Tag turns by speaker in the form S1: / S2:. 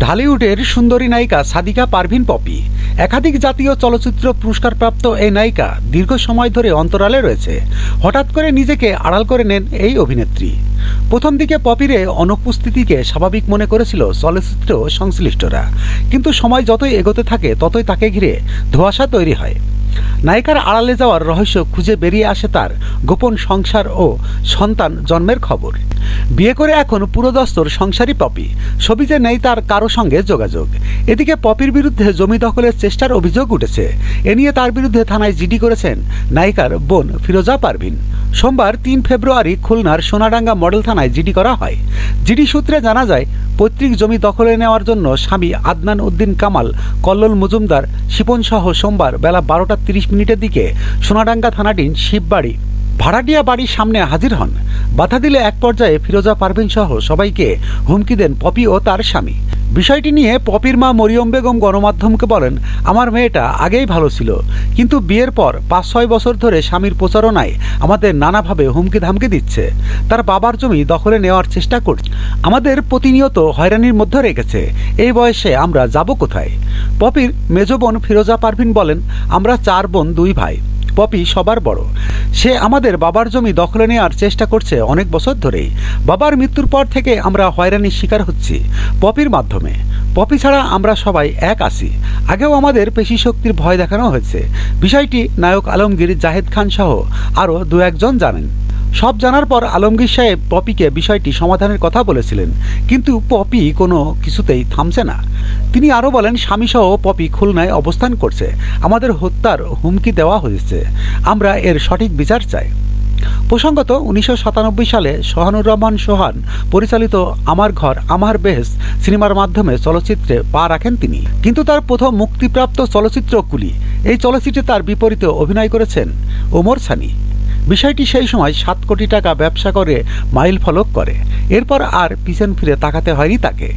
S1: ঢালিউডের সুন্দরী নায়িকা সাদিকা পারভিন পপি একাধিক জাতীয় চলচ্চিত্র পুরস্কারপ্রাপ্ত এই নায়িকা দীর্ঘ সময় ধরে অন্তরালে রয়েছে। হঠাৎ করে নিজেকে আড়াল করে নেন এই অভিনেত্রী। প্রথম দিকে পপির অনুপস্থিতিকে স্বাভাবিক মনে করেছিল চলচ্চিত্র সংশ্লিষ্টরা, কিন্তু সময় যতই এগোতে থাকে ততই তাকে ঘিরে ধোঁয়াশা তৈরি হয়। নায়িকার আড়ালে যাওয়ার রহস্য খুঁজে বেরিয়ে আসে তার গোপন সংসার ও সন্তান জন্মের খবর। বিয়ে করে এখন পুরোদস্তুর সংসারী পপি, ছবিতে নেই তার কারো সঙ্গে যোগাযোগ। এদিকে পপির বিরুদ্ধে জমি দখলের চেষ্টার অভিযোগ উঠেছে। এ নিয়ে তার বিরুদ্ধে থানায় জিডি করেছেন নায়িকার বোন ফিরোজা পারভিন। সোমবার ৩ ফেব্রুয়ারি খুলনার সোনাডাঙ্গা মডেল থানায় জিডি করা হয়। জিডি সূত্রে জানা যায়, পৈতৃক জমি দখলে নেওয়ার জন্য স্বামী আদনান উদ্দিন কামাল, কল্লোল মজুমদার, শিপন সহ সোমবার বেলা 12:30 দিকে সোনাডাঙ্গা থানাধীন শিববাড়ি ভাড়াটিয়া বাড়ির সামনে হাজির হন। বাধা দিলে এক পর্যায়ে ফিরোজা পারভিন সহ সবাইকে হুমকি দেন পপি ও তার স্বামী। বিষয়টি নিয়ে পপির মা মরিয়ম বেগম গণমাধ্যমকে বলেন, আমার মেয়েটা আগেই ভালো ছিল, কিন্তু বিয়ের পর ৫-৬ বছর ধরে স্বামীর প্রচারণায় আমাদের নানাভাবে হুমকি ধামকি দিচ্ছে। তার বাবার জমি দখলে নেওয়ার চেষ্টা করছে, আমাদের প্রতিনিয়ত হয়রানির মধ্যে রেখেছে। এই বয়সে আমরা যাব কোথায়? পপির মেজ বোন ফিরোজা পারভিন বলেন, আমরা 4 বোন 2 ভাই। পপি সবার বড়। সে আমাদের বাবার জমি দখলে নেওয়ার চেষ্টা করছে অনেক বছর ধরেই। বাবার মৃত্যুর পর থেকে আমরা হয়রানির শিকার হচ্ছি পপির মাধ্যমে। পপি ছাড়া আমরা সবাই এক আছি। আগেও আমাদের পেশি শক্তির ভয় দেখানো হয়েছে। বিষয়টি নায়ক আলমগীর, জাহেদ খান সহ আরও 2-1 জন জানেন। সব জানার পর আলমগীর সাহেব পপিকে বিষয়টি সমাধানের কথা বলেছিলেন, কিন্তু পপি কোনো কিছুতেই থামছে না। তিনি আরও বলেন, স্বামীসহ পপি খুলনায় অবস্থান করছে। আমাদের হত্যার হুমকি দেওয়া হয়েছে। আমরা এর সঠিক বিচার চাই। প্রসঙ্গত, 1997 সালে সোহানুর রহমান সোহান পরিচালিত আমার ঘর আমার বেহেশত সিনেমার মাধ্যমে চলচ্চিত্রে পা রাখেন তিনি। কিন্তু তার প্রথম মুক্তিপ্রাপ্ত চলচ্চিত্র কুলি, এই চলচ্চিত্রে তার বিপরীতে অভিনয় করেছেন ওমর সানি। বিষয়টি সেই সময় 7 কোটি টাকা ব্যবসা করে মাইল ফলক করে। এরপর আর পিছন ফিরে তাকাতে হয়নি তাকে।